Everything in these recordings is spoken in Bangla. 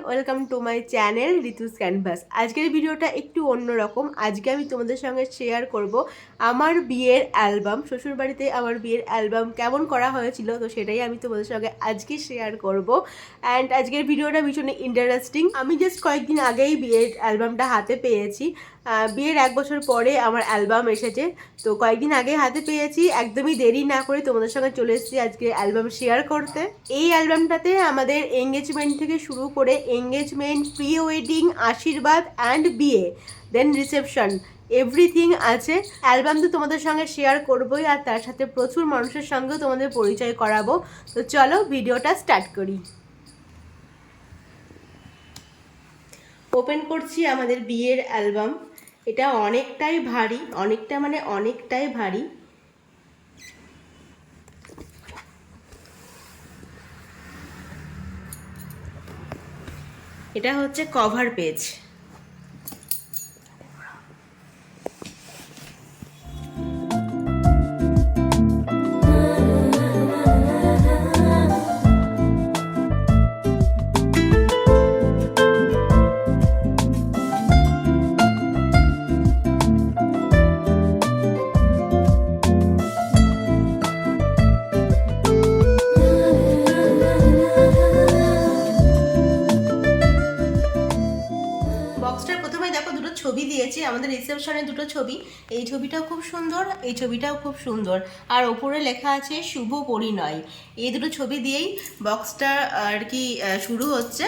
Welcome to my channel ঋতুস canvas. আজকের ভিডিওটা একটু অন্যরকম। আজকে আমি তোমাদের সঙ্গে শেয়ার করব আমার বিয়ের অ্যালবাম, শ্বশুরবাড়িতে আমার বিয়ের অ্যালবাম কেমন করা হয়েছিল, তো সেটাই আমি তোমাদের সঙ্গে আজকে শেয়ার করব। অ্যান্ড আজকের ভিডিওটা ভীষণ ইন্টারেস্টিং। আমি জাস্ট কয়েকদিন আগেই বিয়ের অ্যালবামটা হাতে পেয়েছি। বিয়ের 1 বছর পরে আমার অ্যালবাম এসেছে, তো কয়েকদিন আগে হাতে পেয়েছি। একদমই দেরি না করে তোমাদের সঙ্গে চলে এসেছি আজকে অ্যালবাম শেয়ার করতে। এই অ্যালবামটাতে আমাদের এঙ্গেজমেন্ট থেকে শুরু করে এঙ্গেজমেন্ট, প্রি ওয়েডিং, আশীর্বাদ অ্যান্ড বিয়ে, দেন রিসেপশন, এভরিথিং আছে। অ্যালবাম তো তোমাদের সঙ্গে শেয়ার করবোই, আর তার সাথে প্রচুর মানুষের সঙ্গেও তোমাদের পরিচয় করাবো। তো চলো ভিডিওটা স্টার্ট করি। ওপেন করছি আমাদের বিয়ের অ্যালবাম। এটা অনেকটাই ভারী, অনেকটাই ভারী। এটা হচ্ছে কভার পেজ। ছবি দিয়েছে আমাদের রিসেপশনের, দুটো ছবি। এই ছবিটাও খুব সুন্দর, এই ছবিটাও খুব সুন্দর, আর ওপরে লেখা আছে শুভ পরিণয়। এই দুটো ছবি দিয়েই বক্সটা আর কি শুরু হচ্ছে।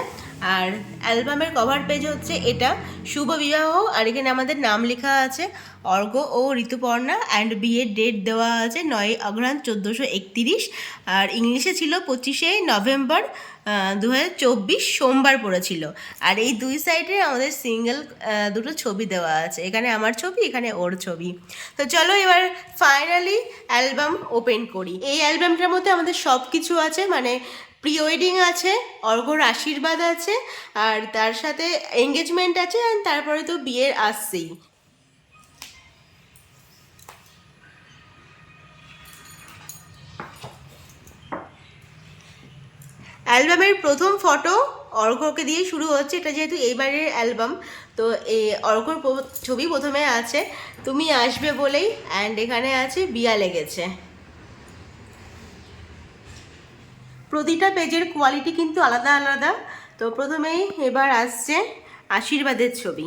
আর অ্যালবামের কভার পেজ হচ্ছে এটা, শুভ বিবাহ। আর এখানে আমাদের নাম লেখা আছে অর্ঘ্য ও ঋতুপর্ণা, অ্যান্ড বিয়ের ডেট দেওয়া আছে 9 অঘ্রাণ 1431। আর ইংলিশে ছিল 25 নভেম্বর 2024, সোমবার পড়েছিল। আর এই দুই সাইডে আমাদের সিঙ্গেল দুটো ছবি দেওয়া আছে, এখানে আমার ছবি, এখানে ওর ছবি। তো চলো এবার ফাইনালি অ্যালবাম ওপেন করি। এই অ্যালবামটার মধ্যে আমাদের সব কিছু আছে, মানে প্রি ওয়েডিং আছে, অর্ঘ্যর আশীর্বাদ আছে, আর তার সাথে এঙ্গেজমেন্ট আছে, আর তারপরে তো বিয়ের আসছেই। অ্যালবামের প্রথম ফটো অর্ঘ্যকে দিয়ে শুরু হচ্ছে। এটা যেহেতু এইবারের অ্যালবাম, তো এই অর্ঘ্যর ছবি প্রথমে আছে তুমি আসবে বলেই, অ্যান্ড এখানে আছে বিয়া লেগেছে। প্রতিটা পেজের কোয়ালিটি কিন্তু আলাদা আলাদা। তো প্রথমেই এবার আসছে আশীর্বাদের ছবি।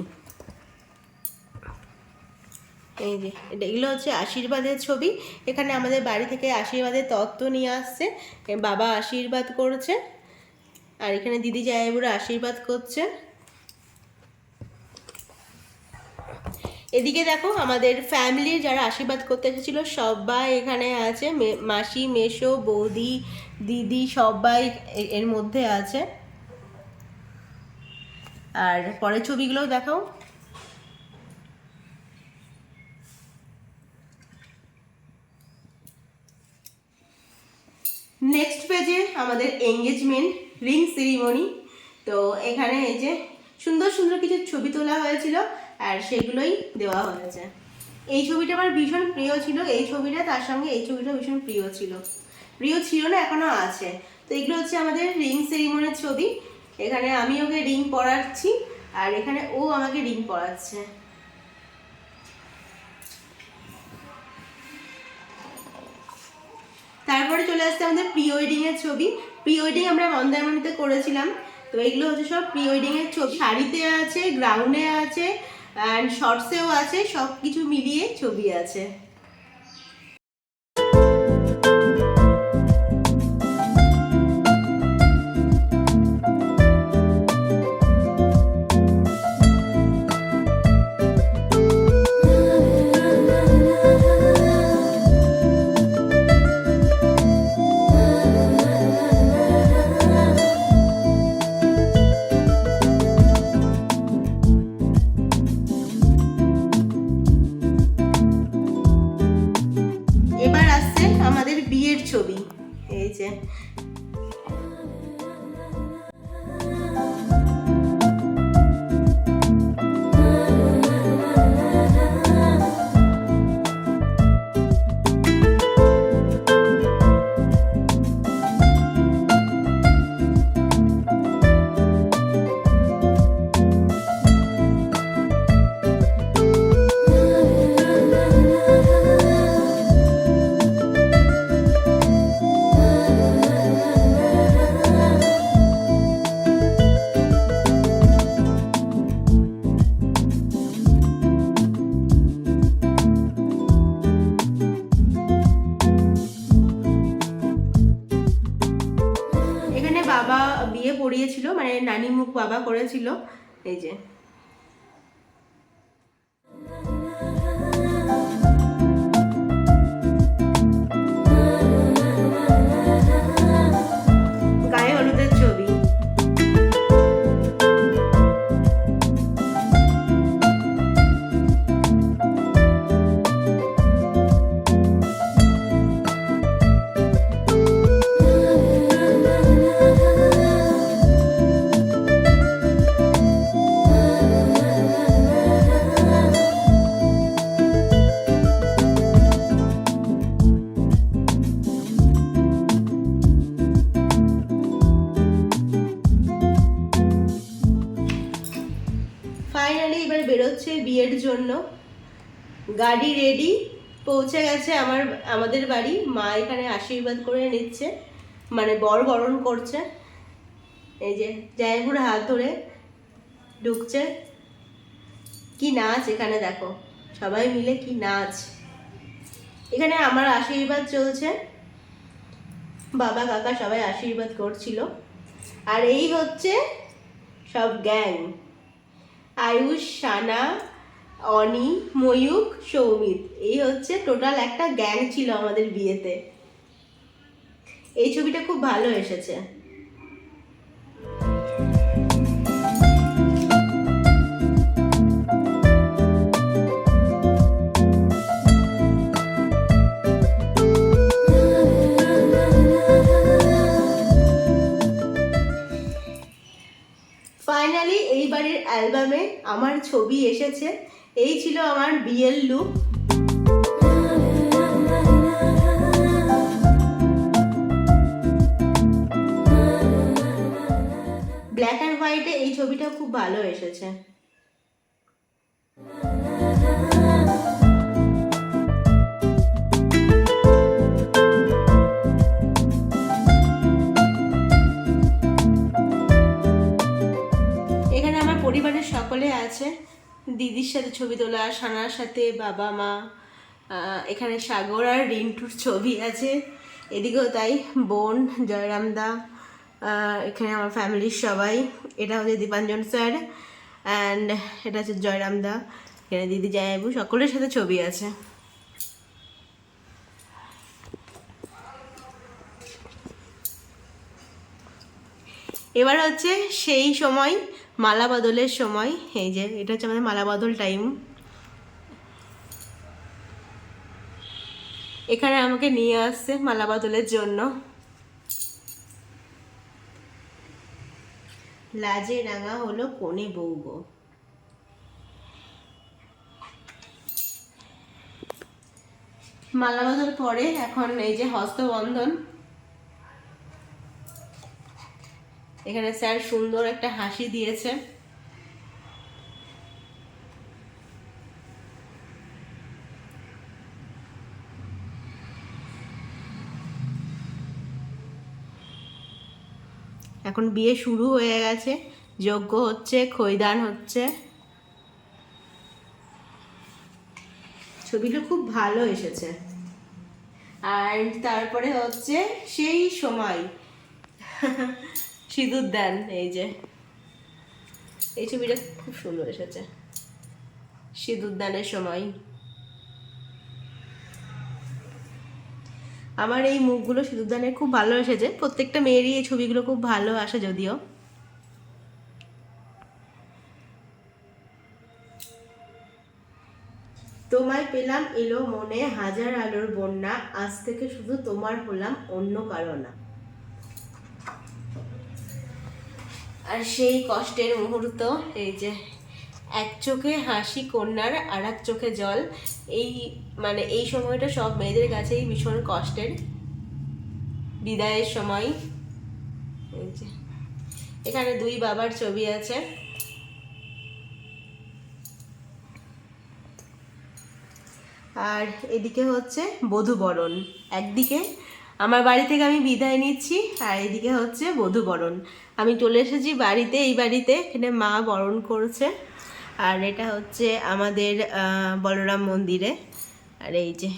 এই যে এগুলো হচ্ছে আশীর্বাদের ছবি। এখানে আমাদের বাড়ি থেকে আশীর্বাদের তত্ত্ব নিয়ে আসছে, বাবা আশীর্বাদ করছে, আর এখানে দিদি জামাইবুড়ো আশীর্বাদ করছে। এদিকে দেখো আমাদের ফ্যামিলির যারা আশীর্বাদ করতে এসেছিলো সবাই এখানে আছে, মাসি, মেসো, বৌদি, দিদি সবাই এর মধ্যে আছে। আর পরের ছবিগুলো দেখাও। নেক্সট পেজে আমাদের এঙ্গেজমেন্ট, রিং সেরিমনি। তো এখানে এই যে সুন্দর সুন্দর কিছু ছবি তোলা হয়েছিল, আর সেগুলোই দেওয়া হয়েছে। এই ছবিটা আমার ভীষণ প্রিয় ছিল, এই ছবিটা, তার সঙ্গে এই ছবিটা ভীষণ প্রিয় ছিল না, এখনো আছে। তো এগুলো হচ্ছে আমাদের রিং সেরিমনির ছবি। এখানে আমি ওকে রিং পরাচ্ছি, আর এখানে ও আমাকে রিং পরাচ্ছে। তারপরে চলে আসছে আমাদের প্রি ওয়েডিং এর ছবি। প্রি ওয়েডিং আমরা মন্দারমণিতে করেছিলাম। তো এগুলো হচ্ছে সব প্রি ওয়েডিং এর ছবি। শাড়িতে আছে, গ্রাউন্ডে আছে, অ্যান্ড শর্টসেও আছে, সব কিছু মিলিয়ে ছবি আছে। ছবি এই যে পরিয়েছিল, মানে নানি মুখ বাবা করেছিল। এই যে গায়ে হলুদের ছবি। ফাইনালি এবার বেরোচ্ছে বিয়ের জন্য, গাড়ি রেডি, পৌঁছে গেছে আমাদের বাড়ি। মা এখানে আশীর্বাদ করে নিচ্ছে, মানে বর বরণ করছে। এই যে জায়গুর হাত ধরে ঢুকছে। কি নাচ এখানে দেখো, সবাই মিলে কি নাচ। এখানে আমার আশীর্বাদ চলছে, বাবা কাকা সবাই আশীর্বাদ করছিল। আর এই হচ্ছে সব গ্যাং, আয়ুষ, সানা, অনি, ময়ূক, সৌমিত, এই হচ্ছে টোটাল একটা গ্যাং ছিল আমাদের বিয়েতে। এই ছবিটা খুব ভালো এসেছে। ফাইনালি এইবারের অ্যালবামে আমার ছবি এসেছে। এই ছিল আমার বিয়ের লুক। ব্ল্যাক অ্যান্ড হোয়াইটে এই ছবিটা খুব ভালো এসেছে। এখানে আমার পরিবারের সকলে আছে, দিদির সাথে ছবি তোলা, সানার সাথে বাবা মা, এখানে সাগর আর রিন্টুর ছবি আছে, এদিকেও তাই, বোন, জয়রামদা, এখানে আমার ফ্যামিলির সবাই। এটা হচ্ছে দীপাঞ্জন স্যার অ্যান্ড এটা হচ্ছে জয়রামদা, এখানে দিদি, জামাইবু, সকলের সাথে ছবি আছে। এবার হচ্ছে সেই সময়, মালা বদলের সময়। এই যে এটা হচ্ছে আমাদের মালা বদল টাইম। এখানে আমাকে নিয়ে আসছে মালা বদলের জন্য। লাজে রাঙা হলো কোণে বউ গো। মালা বদল পরে এখন এই যে হস্তবন্ধন। এখানে স্যার সুন্দর একটা হাসি দিয়েছে। এখন বিয়ে শুরু হয়ে গেছে, যজ্ঞ হচ্ছে, খৈদান হচ্ছে। ছবিটা খুব ভালো এসেছে। আর তারপরে হচ্ছে সেই সময় সিঁদুর দান। এই যে এই ছবিটা খুব সুন্দর এসেছে, সিঁদুর দানের সময়। আমার এই মুখগুলো সিঁদুর দানের খুব ভালো এসেছে। প্রত্যেকটা মেয়েরই এই ছবিগুলো খুব ভালো আসে যদিও। তোমায় পেলাম এলো মনে হাজার আলোর বন্যা, আজ থেকে শুধু তোমার হলাম অন্য কারো না। আর সেই কষ্টের মুহূর্ত, এই যে এক চোখে হাসি কন্যার আর এক চোখে জল। এই মানে এই সময়টা সব মেয়েদের কাছেই ভীষণ কষ্টের, বিদায়ের সময়। এই যে এখানে দুই বাবার ছবি আছে। আর এদিকে হচ্ছে বধূবরণ। একদিকে আমার বাড়ি থেকে আমি বিদায় নিচ্ছি, আর এদিকে হচ্ছে বধূবরণ। আমি চলে এসেছি বাড়িতে, এই বাড়িতে। এখানে মা বরণ করছে। আর এটা হচ্ছে আমাদের বলরাম মন্দিরে। আর এই যে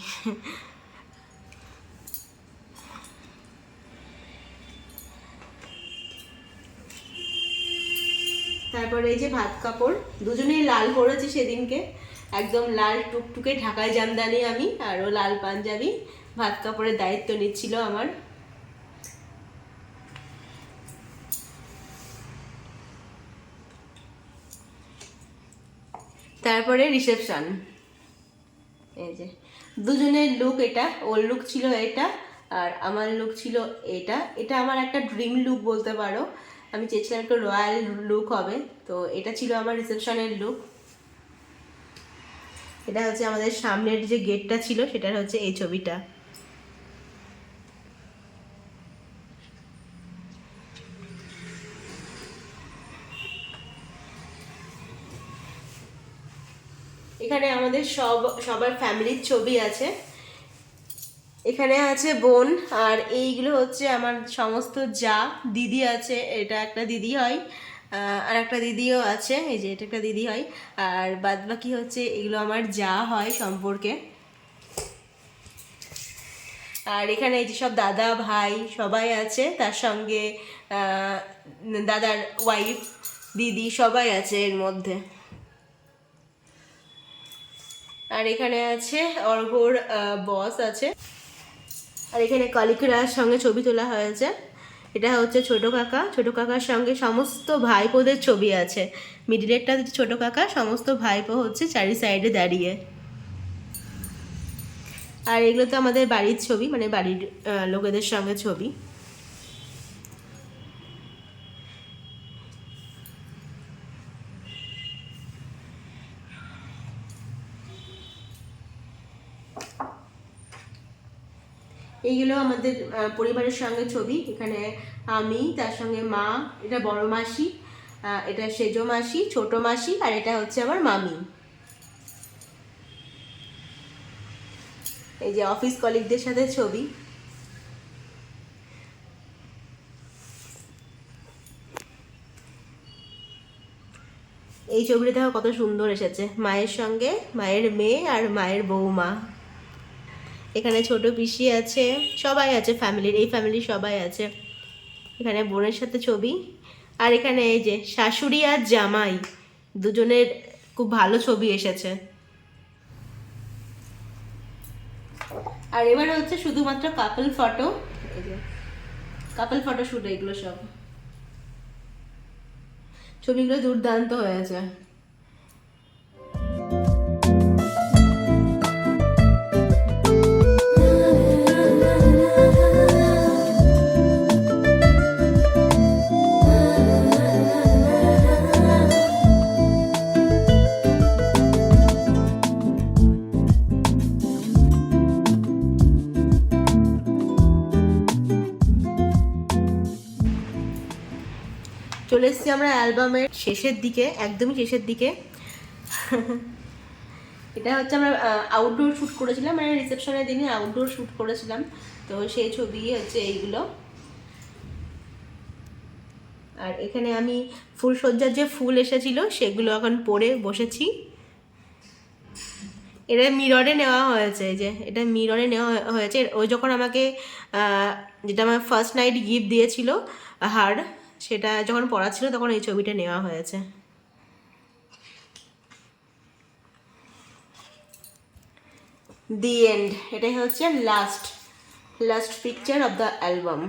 তারপরে এই যে ভাত কাপড়, দুজনেই লাল পরেছি সেদিনকে, একদম লাল টুকটুকে ঢাকাই জামদানি আমি, আর ও লাল পাঞ্জাবি। ভাত কাপড়ের দায়িত্ব নিচ্ছিল আমার। তারপরে রিসেপশন, এই যে দুজনের লুক, এটা ওর লুক ছিল এটা, আর আমার লুক ছিল এটা। এটা আমার একটা ড্রিম লুক বলতে পারো, আমি চেয়েছিলাম একটা রয়্যাল লুক হবে, তো এটা ছিল আমার রিসেপশনের লুক। এটা হচ্ছে আমাদের সামনের যে গেটটা ছিল, সেটার হচ্ছে এই ছবিটা। এখানে আমাদের সবার ফ্যামিলির ছবি আছে। এখানে আছে বোন, আর এইগুলো হচ্ছে আমার সমস্ত যা, দিদি আছে, এটা একটা দিদি হয়, আর একটা দিদিও আছে, এই যে এটা একটা দিদি হয়, আর বাদ বাকি হচ্ছে এগুলো আমার যা হয় সম্পর্কে। আর এখানে এই যে সব দাদা ভাই সবাই আছে, তার সঙ্গে দাদার ওয়াইফ, দিদি সবাই আছে এর মধ্যে। আর এখানে আছে অর্ঘর বস আছে। আর এখানে কলিকরার সঙ্গে ছবি তোলা হয়েছে। এটা হচ্ছে ছোট কাকা, ছোট কাকার সঙ্গে সমস্ত ভাইপোদের ছবি আছে। মিডিলেরটা হচ্ছে ছোট কাকা, সমস্ত ভাইপো হচ্ছে চারি সাইডে দাঁড়িয়ে। আর এগুলো তো আমাদের বাড়ির ছবি, মানে বাড়ির লোকেদের সঙ্গে ছবি। এইগুলো আমাদের পরিবারের সঙ্গে ছবি। এখানে আমি, তার সঙ্গে মা, এটা বড় মাসি, এটা সেজো মাসি, ছোট মাসি, আর এটা হচ্ছে আমার মামি। এই যে অফিস কলিগদের সাথে ছবি। এই ছবিটা দেখো কত সুন্দর এসেছে, মায়ের সঙ্গে মায়ের মেয়ে আর মায়ের বৌমা। এখানে ছোট পিসি আছে, সবাই আছে ফ্যামিলির, এই ফ্যামিলির সবাই আছে। এখানে বোনের সাথে ছবি। আর এখানে এই যে শাশুড়ি আর জামাই, দুজনের খুব ভালো ছবি এসেছে। আর এবার হচ্ছে শুধুমাত্র কাপল ফটো, এই যে কাপল ফটো শুট, এগুলো সব ছবিগুলো দুর্দান্ত হয়েছে। চলে এসেছি আমরা অ্যালবামের শেষের দিকে, একদমই শেষের দিকে। এটা হচ্ছে আমরা আউটডোর শ্যুট করেছিলাম, মানে রিসেপশনের দিনে আউটডোর শ্যুট করেছিলাম, তো সেই ছবি হচ্ছে এইগুলো। আর এখানে আমি ফুলসজ্জার যে ফুল এসেছিল সেগুলো এখন পরে বসেছি। এটা মিররে নেওয়া হয়েছে, এই যে এটা মিররে নেওয়া হয়েছে। ওই যখন আমাকে যেটা আমার ফার্স্ট নাইট গিফট দিয়েছিল হার, সেটা যখন পড়া ছিল তখন এই ছবিটা নেওয়া হয়েছে। দি এন্ড, এটাই হচ্ছে last picture of the album.